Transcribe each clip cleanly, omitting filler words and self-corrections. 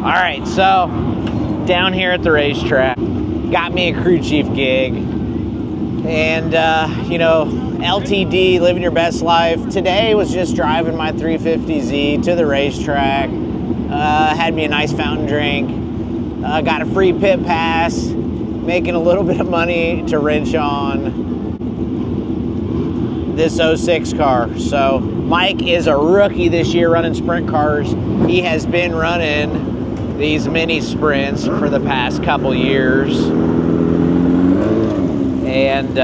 All right, so down here at the racetrack, got me a crew chief gig, and you know, LTD, living your best life. Today was just driving my 350Z to the racetrack. Had me a nice fountain drink. Got a free pit pass. Making a little bit of money to wrench on this 06 car. So Mike is a rookie this year running sprint cars. He has been running these mini sprints for the past couple years, and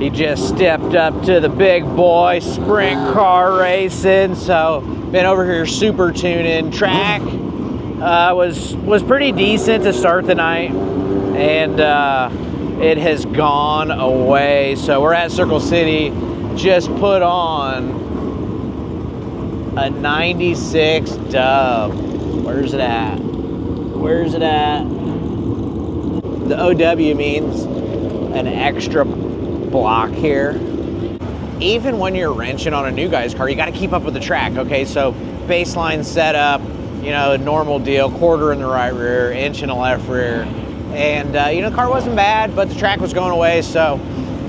he just stepped up to the big boy sprint car racing. So been over here super tuning. Track was pretty decent to start the night, and it has gone away. So we're at Circle City, just put on a 96 dub. Where's it at? Where's it at? The OW means an extra block here. Even when you're wrenching on a new guy's car, you got to keep up with the track, okay? So baseline setup, you know, normal deal, quarter in the right rear, inch in the left rear. And, you know, the car wasn't bad, but the track was going away, so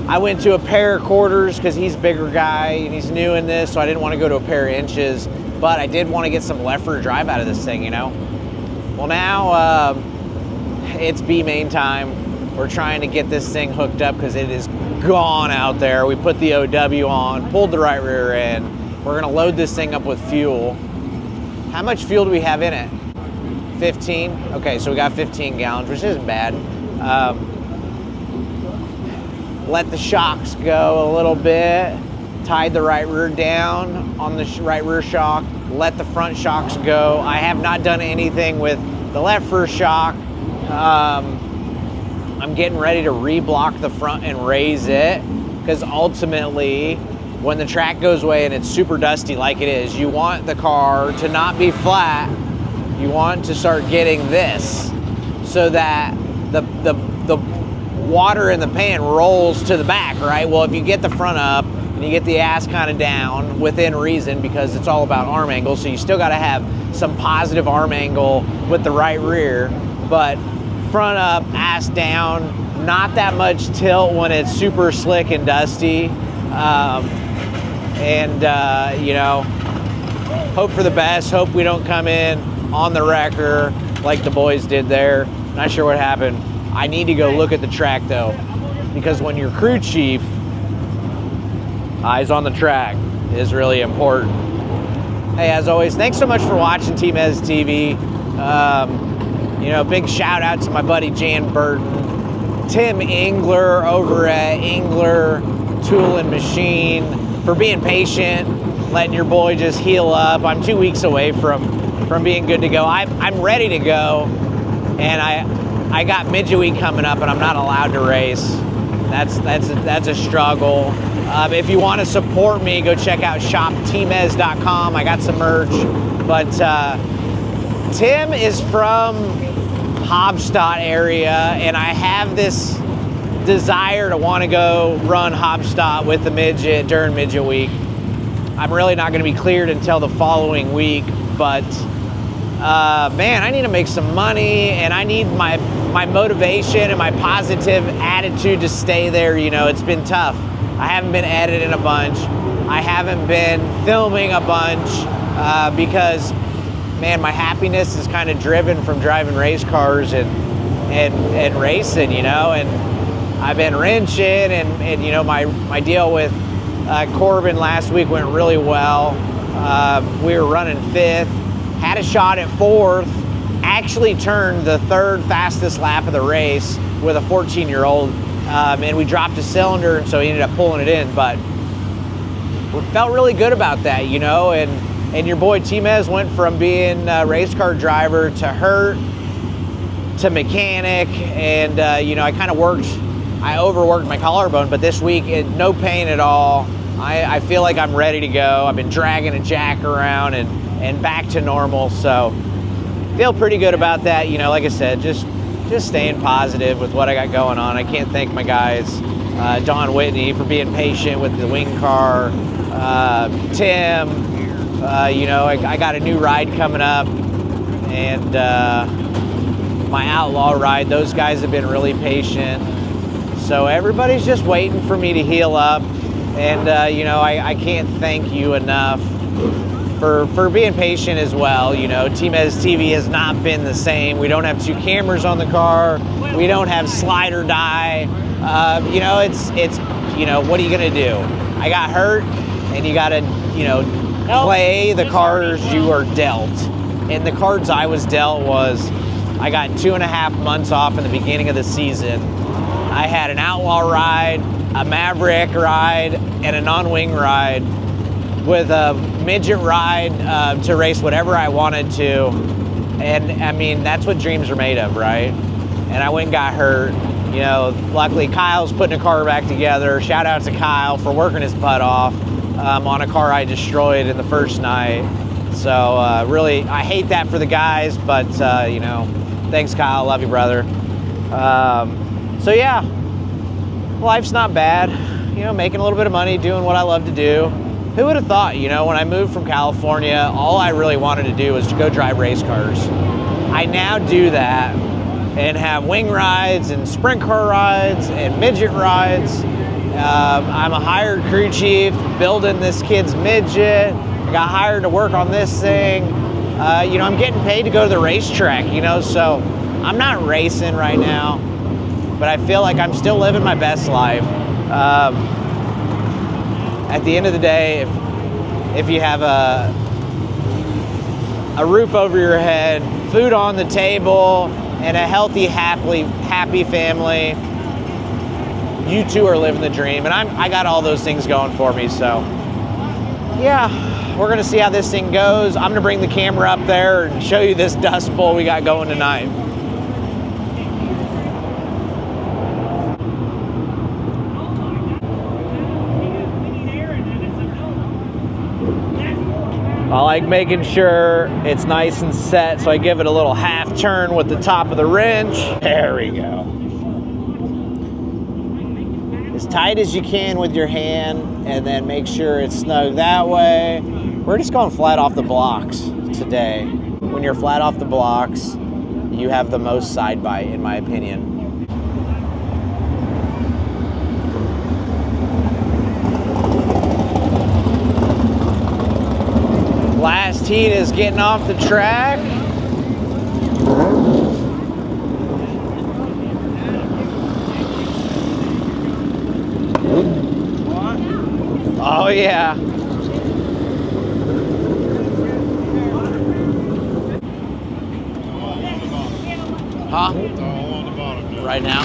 I went to a pair of quarters because he's a bigger guy and he's new in this, so I didn't want to go to a pair of inches. But I did want to get some left rear drive out of this thing, you know? Well, now it's B-main time. We're trying to get this thing hooked up because it is gone out there. We put the OW on, pulled the right rear in. We're gonna load this thing up with fuel. How much fuel do we have in it? 15? Okay, so we got 15 gallons, which isn't bad. Let the shocks go a little bit. Tied the right rear down on the right rear shock. Let the front shocks go. I have not done anything with the left rear shock. I'm getting ready to reblock the front and raise it, because ultimately, when the track goes away and it's super dusty like it is, you want the car to not be flat. You want to start getting this so that the water in the pan rolls to the back, right? Well, if you get the front up and you get the ass kind of down within reason, because it's all about arm angle, so you still got to have some positive arm angle with the right rear, but front up, ass down, not that much tilt when it's super slick and dusty. You know, hope for the best. Hope we don't come in on the wrecker like the boys did there. Not sure what happened. I need to go look at the track though, because when you're crew chief, eyes on the track is really important. Hey, as always, thanks so much for watching Tmeztv. You know, big shout out to my buddy Jan Burton, Tim Engler over at Engler Tool and Machine, for being patient, letting your boy just heal up. I'm 2 weeks away from being good to go. I'm ready to go, and I got midget week coming up, and I'm not allowed to race. That's a struggle. If you want to support me, go check out shoptmez.com. I got some merch, but Tim is from Hobstadt area, and I have this desire to want to go run Hobstadt with the midget during midget week. I'm really not going to be cleared until the following week, but man, I need to make some money, and I need my motivation and my positive attitude to stay there. You know, it's been tough. I haven't been editing a bunch. I haven't been filming a bunch because, man, my happiness is kind of driven from driving race cars and racing, you know, and I've been wrenching, and you know, my deal with Corbin last week went really well. We were running 5th, had a shot at 4th, actually turned the 3rd fastest lap of the race with a 14-year-old, and we dropped a cylinder, and so he ended up pulling it in, but we felt really good about that, you know, and your boy Tmez went from being a race car driver to hurt to mechanic, and you know, I overworked my collarbone, but this week, no pain at all. I feel like I'm ready to go. I've been dragging a jack around and back to normal, so feel pretty good about that. You know, like I said, just staying positive with what I got going on. I can't thank my guys, Don Whitney, for being patient with the wing car, Tim, you know, I got a new ride coming up and my outlaw ride. Those guys have been really patient. So everybody's just waiting for me to heal up. And, you know, I can't thank you enough for being patient as well. You know, Tmeztv has not been the same. We don't have 2 cameras on the car. We don't have slide or die. You know, it's, you know, what are you going to do? I got hurt, and you got to, you know, play the cards you are dealt. And the cards I was dealt was I got 2.5 months off in the beginning of the season. I had an outlaw ride, a Maverick ride, and a non-wing ride with a midget ride to race whatever I wanted to. And I mean, that's what dreams are made of, right? And I went and got hurt. You know, luckily Kyle's putting a car back together. Shout out to Kyle for working his butt off on a car I destroyed in the first night. So really, I hate that for the guys, but you know, thanks Kyle, love you, brother. So yeah, life's not bad. You know, making a little bit of money, doing what I love to do. Who would have thought, you know, when I moved from California, all I really wanted to do was to go drive race cars. I now do that and have wing rides and sprint car rides and midget rides. I'm a hired crew chief building this kid's midget. I got hired to work on this thing. You know, I'm getting paid to go to the racetrack, you know, so I'm not racing right now, but I feel like I'm still living my best life. At the end of the day, if you have a roof over your head, food on the table, and a healthy, happy family, you too are living the dream. And I got all those things going for me. So yeah, we're gonna see how this thing goes. I'm gonna bring the camera up there and show you this Dust Bowl we got going tonight. I like making sure it's nice and set, so I give it a little half turn with the top of the wrench. There we go. As tight as you can with your hand, and then make sure it's snug that way. We're just going flat off the blocks today. When you're flat off the blocks, you have the most side bite, in my opinion. Last heat is getting off the track. Oh yeah. Huh? Right now?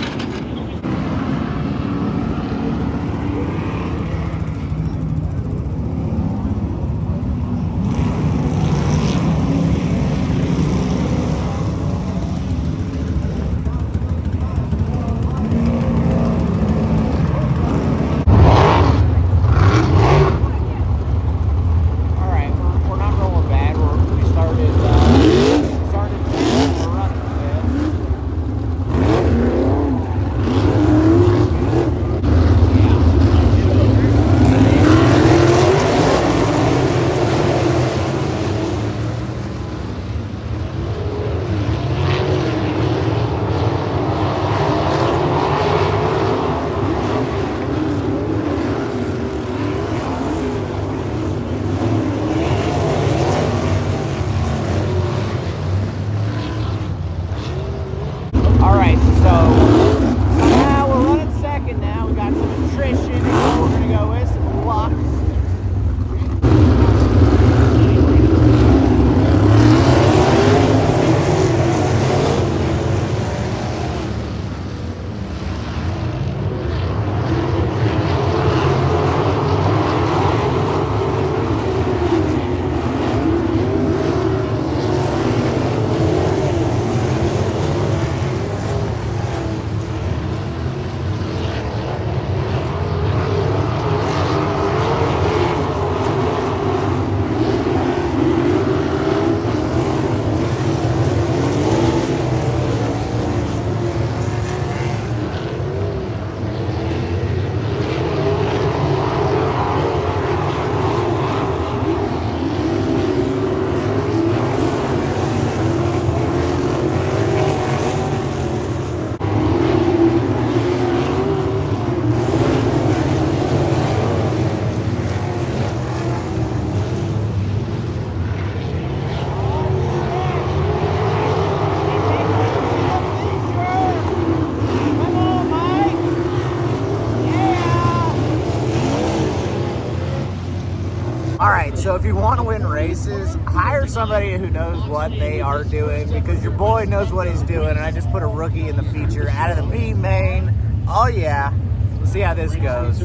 win races, hire somebody who knows what they are doing, because your boy knows what he's doing, and I just put a rookie in the feature out of the B main. Oh yeah, we'll see how this goes.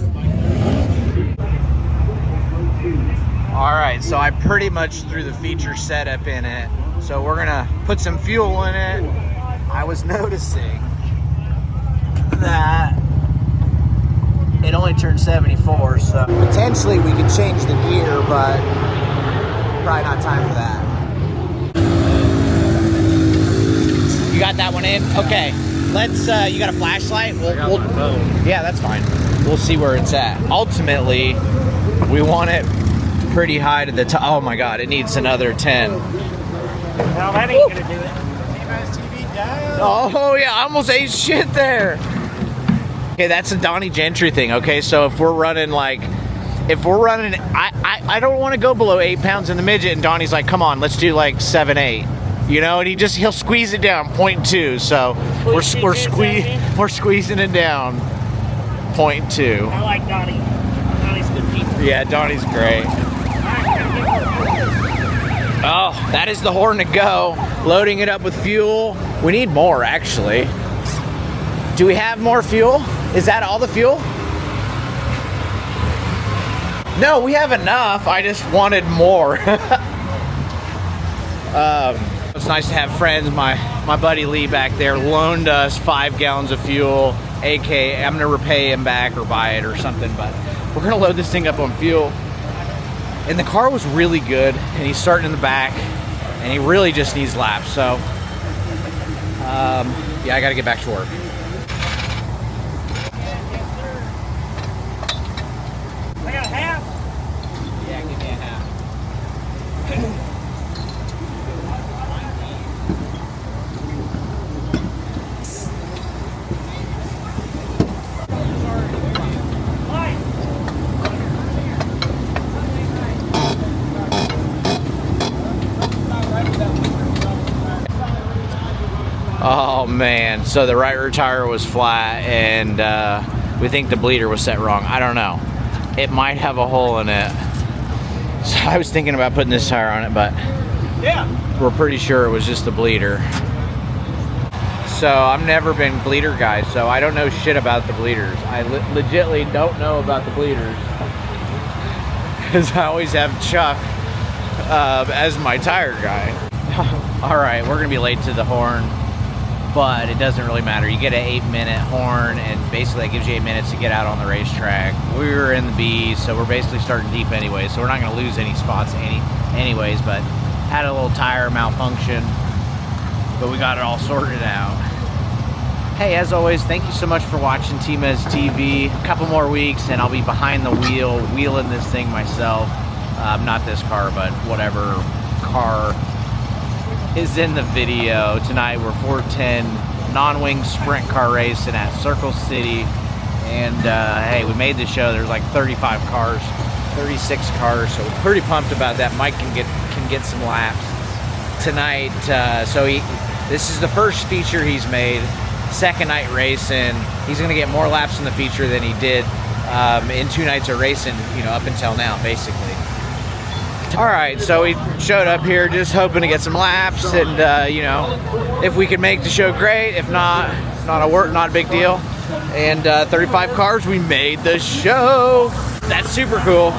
All right, so I pretty much threw the feature setup in it. So we're gonna put some fuel in it. I was noticing that it only turned 74, so potentially we could change the gear, but probably not time for that. You got that one in? Okay, let's, you got a flashlight? Yeah, that's fine. We'll see where it's at. Ultimately, we want it pretty high to the top. Oh my God, it needs another 10. Well, that ain't gonna do it. Tmeztv down. Oh yeah, I almost ate shit there. Okay, that's a Donnie Gentry thing. Okay, so if we're running I don't want to go below 8 pounds in the midget, and Donnie's like, come on, let's do like 7, 8. You know, and he'll squeeze it down 0.2. So we're squeezing it down 0.2. I like Donnie. Donnie's good people. Yeah, Donnie's great. Oh, that is the horn to go. Loading it up with fuel. We need more, actually. Do we have more fuel? Is that all the fuel? No, we have enough. I just wanted more. It's nice to have friends. My buddy Lee back there loaned us 5 gallons of fuel. AK, I'm gonna repay him back or buy it or something, but we're gonna load this thing up on fuel. And the car was really good, and he's starting in the back, and he really just needs laps. So, yeah, I gotta get back to work. I got a half. Yeah, give me a half. Oh man, so the right rear tire was flat, and we think the bleeder was set wrong. I don't know. It might have a hole in it. So I was thinking about putting this tire on it, but yeah, we're pretty sure it was just the bleeder. So I've never been bleeder guy, so I don't know shit about the bleeders. I legitimately don't know about the bleeders, because I always have Chuck as my tire guy. All right, we're gonna be late to the horn, but it doesn't really matter. You get an 8-minute horn, and basically that gives you 8 minutes to get out on the racetrack. We were in the B, so we're basically starting deep anyway, so we're not gonna lose any spots anyways, but had a little tire malfunction, but we got it all sorted out. Hey, as always, thank you so much for watching Tmeztv. A couple more weeks and I'll be behind the wheel, wheeling this thing myself. Not this car, but whatever car is in the video. Tonight we're 410 non-wing sprint car racing at Circle City, and hey, we made the show. There's like 35 cars, 36 cars, so we're pretty pumped about that. Mike can get some laps tonight. So this is the first feature he's made. Second night racing, he's gonna get more laps in the feature than he did in 2 nights of racing, you know, up until now, basically. All right, so we showed up here just hoping to get some laps, and you know, if we could make the show, great. If not, not a big deal. And 35 cars, we made the show. That's super cool.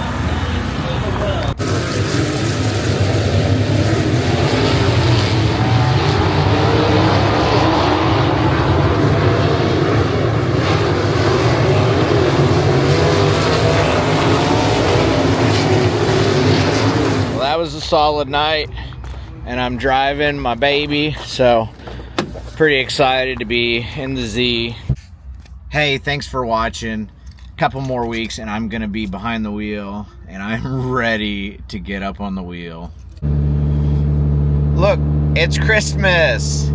That was a solid night, and I'm driving my baby, so pretty excited to be in the Z. Hey, thanks for watching. A couple more weeks and I'm gonna be behind the wheel, and I'm ready to get up on the wheel. Look, it's Christmas.